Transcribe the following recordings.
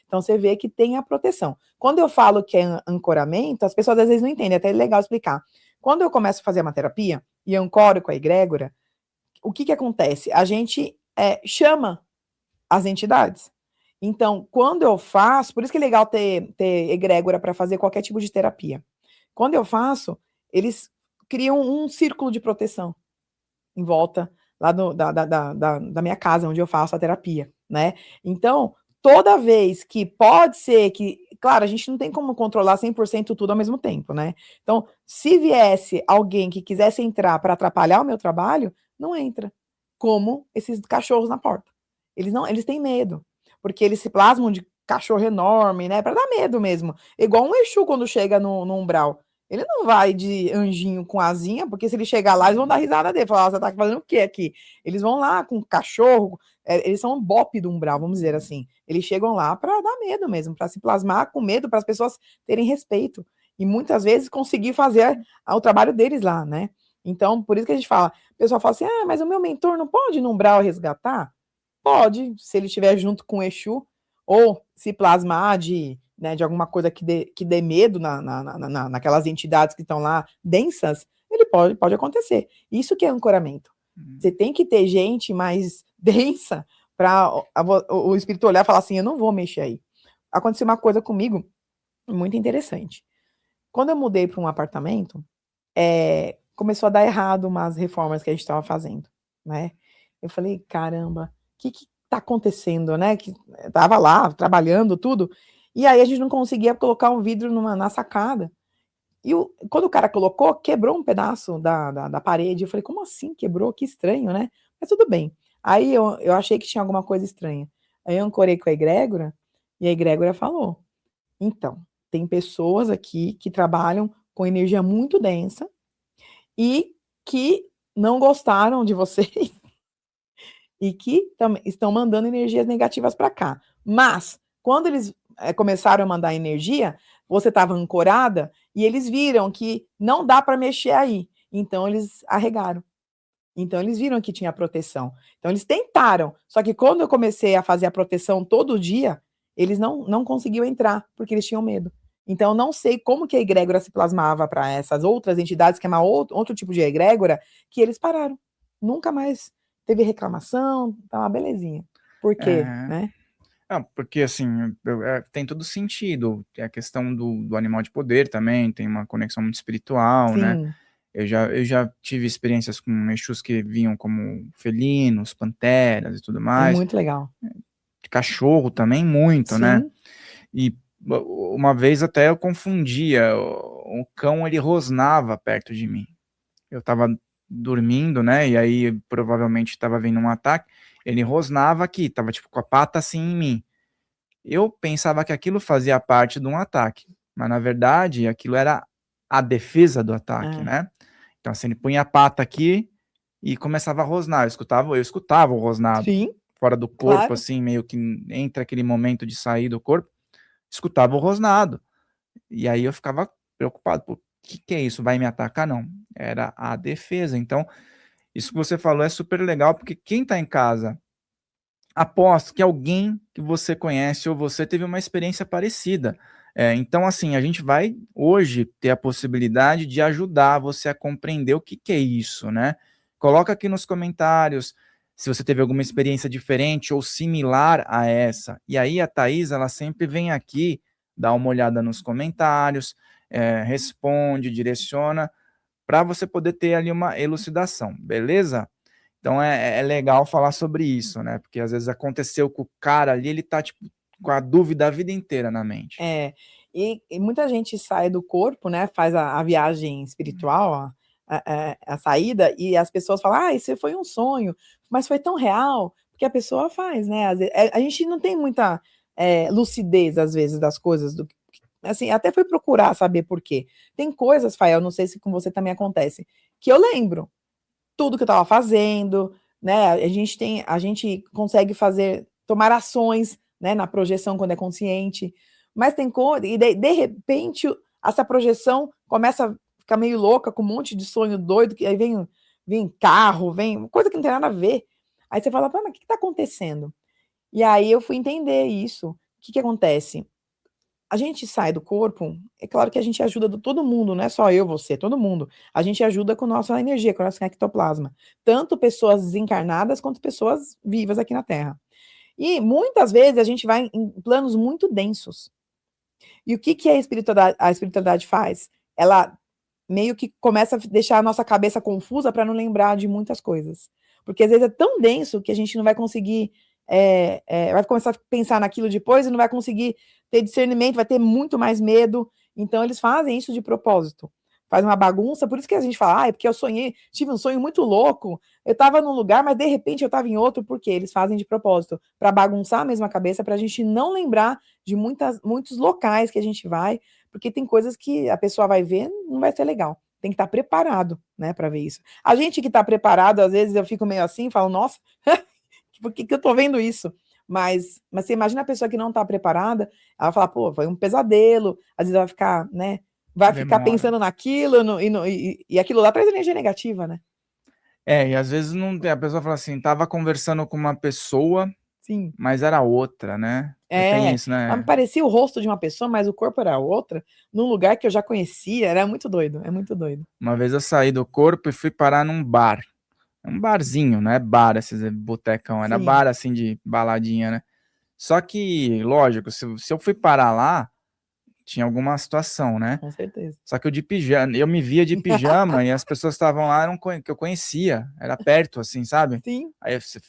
Então, você vê que tem a proteção. Quando eu falo que é ancoramento, as pessoas às vezes não entendem, até é legal explicar. Quando eu começo a fazer uma terapia e ancoro com a egrégora, o que acontece? A gente chama as entidades. Então, quando eu faço, por isso que é legal ter egrégora para fazer qualquer tipo de terapia. Quando eu faço, eles criam um círculo de proteção em volta lá da minha casa, onde eu faço a terapia, né? Então, toda vez que pode ser que, claro, a gente não tem como controlar 100% tudo ao mesmo tempo, né? Então, se viesse alguém que quisesse entrar para atrapalhar o meu trabalho, não entra. Como esses cachorros na porta. Eles têm medo, porque eles se plasmam de cachorro enorme, né? Para dar medo mesmo. Igual um Exu quando chega no umbral. Ele não vai de anjinho com asinha, porque se ele chegar lá, eles vão dar risada dele. Falar, você tá fazendo o quê aqui? Eles vão lá com cachorro, eles são um bope do umbral, vamos dizer assim. Eles chegam lá para dar medo mesmo, para se plasmar com medo, para as pessoas terem respeito. E muitas vezes conseguir fazer o trabalho deles lá, né? Então, por isso que a gente fala, o pessoal fala assim, mas o meu mentor não pode ir no umbral resgatar? Pode, se ele estiver junto com o Exu, ou se plasmar de alguma coisa que dê medo naquelas entidades que estão lá densas, ele pode acontecer. Isso que é ancoramento. Você tem que ter gente mais densa para o espírito olhar e falar assim, eu não vou mexer aí. Aconteceu uma coisa comigo muito interessante. Quando eu mudei para um apartamento, começou a dar errado umas reformas que a gente estava fazendo, né? Eu falei, caramba, o que tá acontecendo, né? Que tava lá, trabalhando, tudo, e aí a gente não conseguia colocar um vidro na sacada. E quando o cara colocou, quebrou um pedaço da parede. Eu falei, como assim quebrou? Que estranho, né? Mas tudo bem. Aí eu achei que tinha alguma coisa estranha. Aí eu ancorei com a egrégora, e a egrégora falou, então, tem pessoas aqui que trabalham com energia muito densa e que não gostaram de vocês e que estão mandando energias negativas para cá. Mas, quando eles começaram a mandar energia, você estava ancorada e eles viram que não dá para mexer aí. Então, eles arregaram. Então, eles viram que tinha proteção. Então, eles tentaram. Só que quando eu comecei a fazer a proteção todo dia, eles não conseguiam entrar, porque eles tinham medo. Então, eu não sei como que a egrégora se plasmava para essas outras entidades, que é outro tipo de egrégora, que eles pararam. Nunca mais teve reclamação, tá uma belezinha. Por quê, né? Porque assim, tem todo sentido. É a questão do animal de poder também, tem uma conexão muito espiritual, Sim. né? Eu já tive experiências com Exus que vinham como felinos, panteras e tudo mais. É muito legal. De cachorro também, muito, Sim. né? E uma vez até eu confundia, o cão ele rosnava perto de mim. Eu tava dormindo, né? E aí provavelmente estava vindo um ataque. Ele rosnava aqui, tava tipo com a pata assim em mim. Eu pensava que aquilo fazia parte de um ataque, mas na verdade aquilo era a defesa do ataque, né? Então assim, ele punha a pata aqui e começava a rosnar. Eu escutava o rosnado. Sim, fora do corpo, claro. Assim, meio que entre aquele momento de sair do corpo, escutava o rosnado. E aí eu ficava preocupado, pô, o que é isso? Vai me atacar? Não, era a defesa. Então, isso que você falou é super legal, porque quem tá em casa, aposto que alguém que você conhece ou você teve uma experiência parecida. Então, assim, a gente vai hoje ter a possibilidade de ajudar você a compreender o que é isso, né? Coloca aqui nos comentários se você teve alguma experiência diferente ou similar a essa. E aí a Thaís, ela sempre vem aqui, dá uma olhada nos comentários, responde, direciona, para você poder ter ali uma elucidação, beleza? Então é legal falar sobre isso, né? Porque às vezes aconteceu com o cara ali, ele tá tipo com a dúvida a vida inteira na mente. E muita gente sai do corpo, né? Faz a viagem espiritual, a saída, e as pessoas falam, isso foi um sonho, mas foi tão real, porque a pessoa faz, né? A gente não tem muita lucidez, às vezes, das coisas, assim, até fui procurar saber por quê. Tem coisas, Fael, não sei se com você também acontece, que eu lembro tudo que eu estava fazendo, né? A gente consegue tomar ações, né, na projeção quando é consciente, mas tem coisa, e de repente essa projeção começa a ficar meio louca, com um monte de sonho doido, que aí vem carro, vem coisa que não tem nada a ver. Aí você fala, mas o que está acontecendo? E aí eu fui entender isso, que acontece? A gente sai do corpo, é claro que a gente ajuda todo mundo, não é só eu, você, todo mundo. A gente ajuda com nossa energia, com o nosso ectoplasma. Tanto pessoas desencarnadas quanto pessoas vivas aqui na Terra. E muitas vezes a gente vai em planos muito densos. E o que a espiritualidade faz? Ela meio que começa a deixar a nossa cabeça confusa para não lembrar de muitas coisas. Porque às vezes é tão denso que a gente não vai conseguir, vai começar a pensar naquilo depois e não vai conseguir ter discernimento, vai ter muito mais medo. Então eles fazem isso de propósito. Faz uma bagunça, por isso que a gente fala, é porque eu sonhei, tive um sonho muito louco, eu estava num lugar, mas de repente eu estava em outro, porque eles fazem de propósito, para bagunçar a mesma cabeça, para a gente não lembrar de muitos locais que a gente vai, porque tem coisas que a pessoa vai ver, não vai ser legal. Tem que estar preparado, né, para ver isso. A gente que está preparado, às vezes eu fico meio assim, falo, nossa, por que eu tô vendo isso? Mas você imagina a pessoa que não está preparada, ela fala, pô, foi um pesadelo, às vezes ela vai ficar, né, vai ficar Demora. pensando naquilo, e aquilo lá traz energia negativa, né? E às vezes não tem, a pessoa fala assim, tava conversando com uma pessoa, Sim. mas era outra, né? Tem isso, Ela me né? parecia o rosto de uma pessoa, mas o corpo era outra, num lugar que eu já conhecia, era muito doido, é muito doido. Uma vez eu saí do corpo e fui parar num bar. Um barzinho, não é bar, esses botecão, era Sim, bar assim de baladinha, né? Só que, lógico, se eu fui parar lá, tinha alguma situação, né? com certeza. Só que eu de pijama, eu me via de pijama e as pessoas estavam lá, eram que eu conhecia, era perto, assim, sabe? Sim, Aí eu disse, o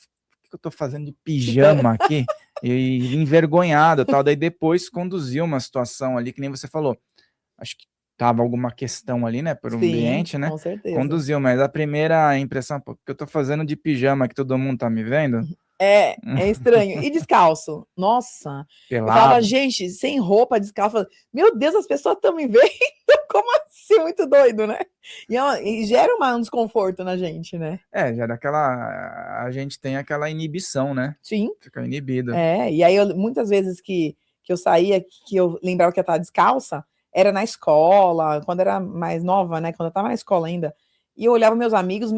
que eu tô fazendo de pijama aqui? E envergonhado, e tal. Daí depois conduziu uma situação ali, que nem você falou. Acho que tava alguma questão ali, né, por um sim, ambiente, né? com certeza. Conduziu, mas a primeira impressão, pô, o que eu tô fazendo de pijama que todo mundo tá me vendo? É estranho. E descalço? Nossa, eu falava, Pelado. gente, sem roupa, descalço. Eu falava, meu Deus, as pessoas estão me vendo? Como assim? Muito doido, né? E gera um desconforto na gente, né? Já daquela. A gente tem aquela inibição, né? Sim, Fica inibido. e aí muitas vezes que eu saía, que eu lembrava que eu estava descalça, era na escola, quando era mais nova, né? Quando eu estava na escola ainda. E eu olhava meus amigos,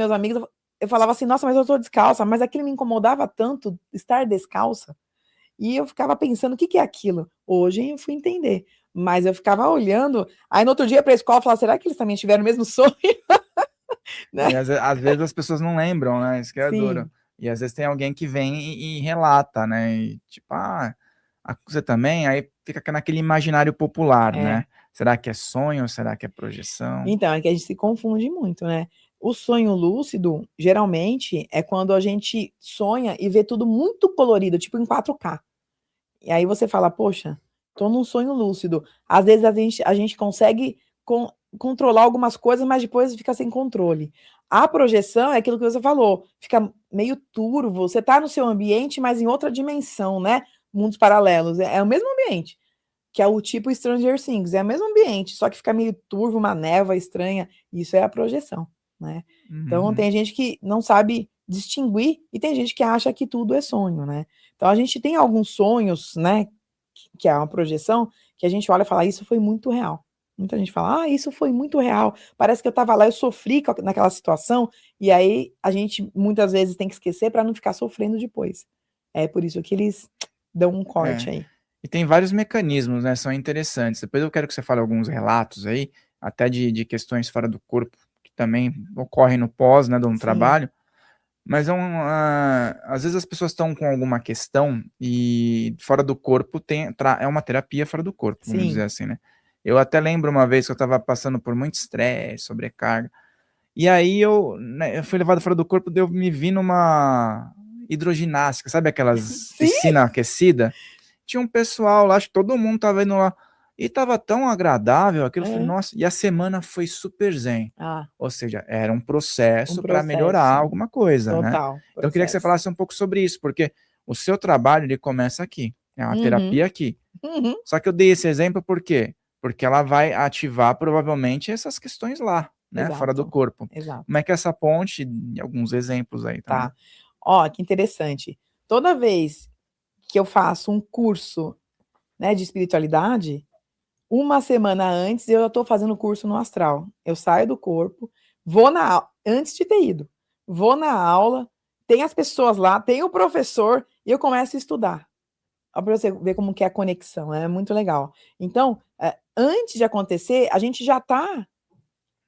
eu falava assim, nossa, mas eu tô descalça, mas aquilo me incomodava tanto, estar descalça. E eu ficava pensando, o que que é aquilo? Hoje eu fui entender. Mas eu ficava olhando, aí no outro dia para a escola, eu falava, será que eles também tiveram o mesmo sonho? E Né? às vezes as pessoas não lembram, né? Isso que é duro. Sim, E às vezes tem alguém que vem e relata, né? E, tipo, você também? Aí fica naquele imaginário popular, é. né? Será que é sonho? Será que é projeção? Então, é que a gente se confunde muito, né? O sonho lúcido, geralmente, é quando a gente sonha e vê tudo muito colorido, tipo em 4K. E aí você fala, poxa, tô num sonho lúcido. Às vezes a gente consegue controlar algumas coisas, mas depois fica sem controle. A projeção é aquilo que você falou, fica meio turvo, você tá no seu ambiente, mas em outra dimensão, né? Mundos paralelos. É o mesmo ambiente, que é o tipo Stranger Things, é o mesmo ambiente, só que fica meio turvo, uma névoa estranha, isso é a projeção, né. Então Uhum. tem gente que não sabe distinguir e tem gente que acha que tudo é sonho, né. Então a gente tem alguns sonhos, né, que é uma projeção, que a gente olha e fala: "Isso foi muito real". Muita gente fala: "Ah, isso foi muito real, parece que eu estava lá, eu sofri naquela situação", e aí a gente muitas vezes tem que esquecer para não ficar sofrendo depois. É por isso que eles dão um corte É. aí. E tem vários mecanismos, né? São interessantes. Depois eu quero que você fale alguns relatos aí, até de questões fora do corpo, que também ocorrem no pós, né, de um Sim. trabalho. Mas às vezes as pessoas estão com alguma questão e fora do corpo é uma terapia fora do corpo, vamos dizer Sim. assim, né? Eu até lembro uma vez que eu estava passando por muito estresse, sobrecarga, e aí eu fui levado fora do corpo, daí eu me vi numa hidroginástica, sabe aquelas Sim, piscina aquecida? Tinha um pessoal lá, acho que todo mundo estava indo lá, e estava tão agradável aquilo, eu falei: é. "Nossa", e a semana foi super zen. Ah, Ou seja, era um um processo para melhorar processo. alguma coisa, né. Total, Então eu queria que você processo. falasse um pouco sobre isso, porque o seu trabalho ele começa aqui, é uma Uhum, terapia aqui. uhum. Só que eu dei esse exemplo por quê? Porque ela vai ativar provavelmente essas questões lá, né, fora do Exato, corpo. Como exato. é que é essa ponte, alguns exemplos aí também. Tá. Ó, que interessante. Toda vez que eu faço um curso, né, de espiritualidade, uma semana antes eu já estou fazendo o curso no astral. Eu saio do corpo, vou na au antes de ter ido, vou na aula, tem as pessoas lá, tem o professor e eu começo a estudar. Ó, pra você ver como que é a conexão, é muito legal. Então, antes de acontecer, a gente já tá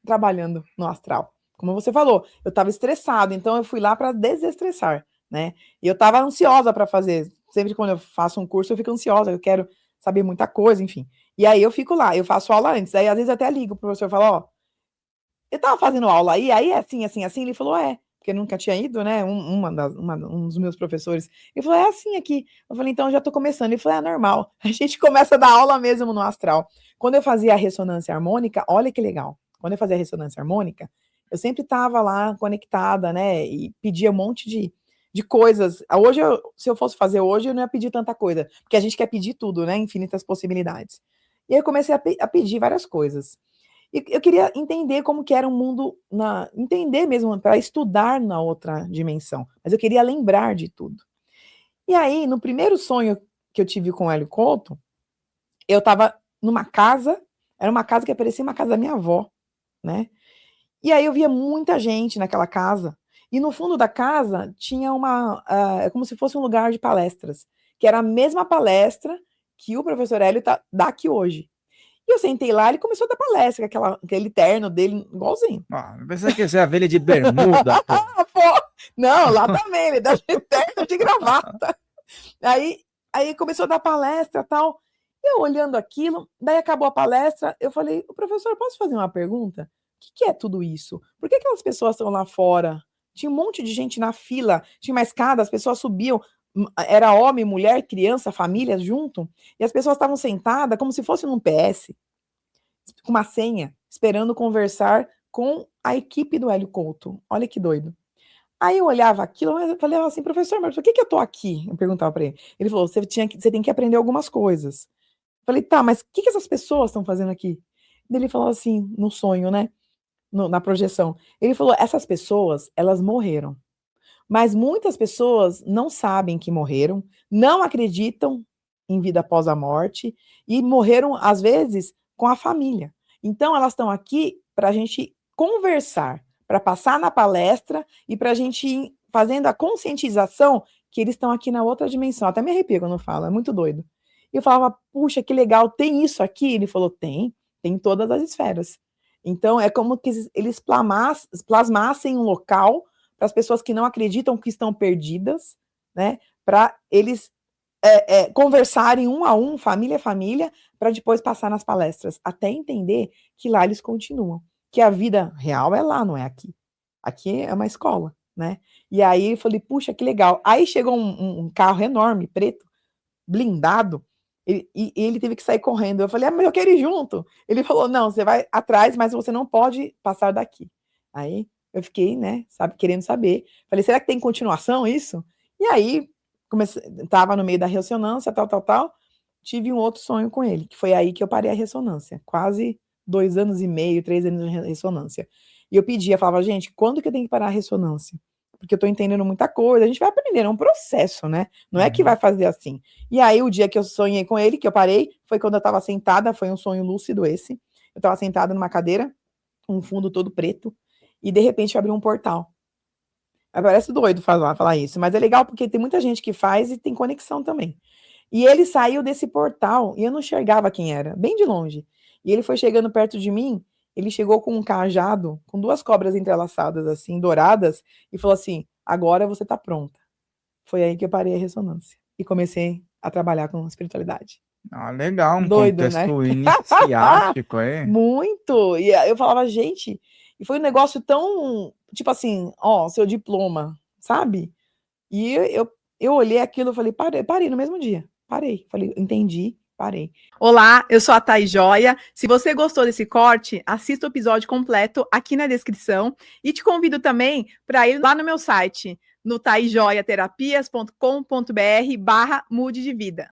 trabalhando no astral. Como você falou, eu estava estressado, então eu fui lá para desestressar, né? E eu estava ansiosa para fazer. Sempre quando eu faço um curso, eu fico ansiosa, eu quero saber muita coisa, enfim. E aí eu fico lá, eu faço aula antes. Aí às vezes até ligo pro professor e falo, ó, eu estava fazendo aula aí é assim, assim, assim. Ele falou, porque eu nunca tinha ido, né? Um dos meus professores. Ele falou, é assim aqui. Eu falei, então eu já tô começando. Ele falou, normal. A gente começa a dar aula mesmo no astral. Quando eu fazia a ressonância harmônica, olha que legal. Quando eu fazia a ressonância harmônica, eu sempre estava lá conectada, né? E pedia um monte de coisas. Hoje, se eu fosse fazer hoje, eu não ia pedir tanta coisa, porque a gente quer pedir tudo, né? Infinitas possibilidades. E aí eu comecei a pedir várias coisas. E eu queria entender como que era um mundo, entender mesmo, para estudar na outra dimensão. Mas eu queria lembrar de tudo. E aí, no primeiro sonho que eu tive com o Hélio Couto, eu estava numa casa, era uma casa que parecia uma casa da minha avó, né? E aí eu via muita gente naquela casa, e no fundo da casa tinha como se fosse um lugar de palestras, que era a mesma palestra que o professor Hélio dá aqui hoje. E eu sentei lá, ele começou a dar palestra, com aquele terno dele, igualzinho. Não precisa que ser a velha de bermuda, pô. Não, lá também, ele dá de terno de gravata. Aí começou a dar palestra e tal, eu olhando aquilo, daí acabou a palestra, eu falei, professor, posso fazer uma pergunta? O que é tudo isso? Por que aquelas pessoas estão lá fora? Tinha um monte de gente na fila, tinha uma escada, as pessoas subiam, era homem, mulher, criança, família junto, e as pessoas estavam sentadas como se fosse num PS, com uma senha, esperando conversar com a equipe do Hélio Couto. Olha que doido. Aí eu olhava aquilo, eu falei assim, professor, mas por que eu tô aqui? Eu perguntava para ele. Ele falou, você tem que aprender algumas coisas. Eu falei, tá, mas o que essas pessoas estão fazendo aqui? Ele falou assim, no sonho, né? Na projeção. Ele falou, essas pessoas, elas morreram. Mas muitas pessoas não sabem que morreram, não acreditam em vida após a morte e morreram, às vezes, com a família. Então, elas estão aqui para a gente conversar, para passar na palestra e para a gente ir fazendo a conscientização que eles estão aqui na outra dimensão. Até me arrepio quando eu falo, é muito doido. E eu falava, puxa, que legal, tem isso aqui? Ele falou, tem em todas as esferas. Então, é como que eles plasmassem um local para as pessoas que não acreditam que estão perdidas, né? Para eles conversarem um a um, família a família, para depois passar nas palestras, até entender que lá eles continuam, que a vida real é lá, não é aqui. Aqui é uma escola, né? E aí eu falei, puxa, que legal. Aí chegou um carro enorme, preto, blindado, e ele teve que sair correndo. Eu falei, mas eu quero ir junto. Ele falou, não, você vai atrás, mas você não pode passar daqui. Aí eu fiquei, né, querendo saber. Falei, será que tem continuação isso? E aí, tava no meio da ressonância, tal. Tive um outro sonho com ele, que foi aí que eu parei a ressonância. Quase 2 anos e meio, 3 anos de ressonância. E eu falava, gente, quando que eu tenho que parar a ressonância? Porque eu tô entendendo muita coisa, a gente vai aprendendo, é um processo, né? Não é que vai fazer assim. E aí, o dia que eu sonhei com ele, que eu parei, foi quando eu tava sentada, foi um sonho lúcido esse. Eu tava sentada numa cadeira, um fundo todo preto, e de repente abriu um portal. Parece doido falar isso, mas é legal porque tem muita gente que faz e tem conexão também. E ele saiu desse portal e eu não enxergava quem era, bem de longe. E ele foi chegando perto de mim, ele chegou com um cajado, com 2 cobras entrelaçadas, assim, douradas, e falou assim, agora você tá pronta. Foi aí que eu parei a ressonância e comecei a trabalhar com espiritualidade. Legal, um Doido, contexto né? iniciático aí. Muito! E eu falava, gente, e foi um negócio tão, tipo assim, ó, seu diploma, sabe? E eu olhei aquilo e falei, parei no mesmo dia. Parei. Falei, entendi, parei. Olá, eu sou a Thaís Joia. Se você gostou desse corte, assista o episódio completo aqui na descrição. E te convido também para ir lá no meu site, no taisjoiaterapias.com.br/mude de vida.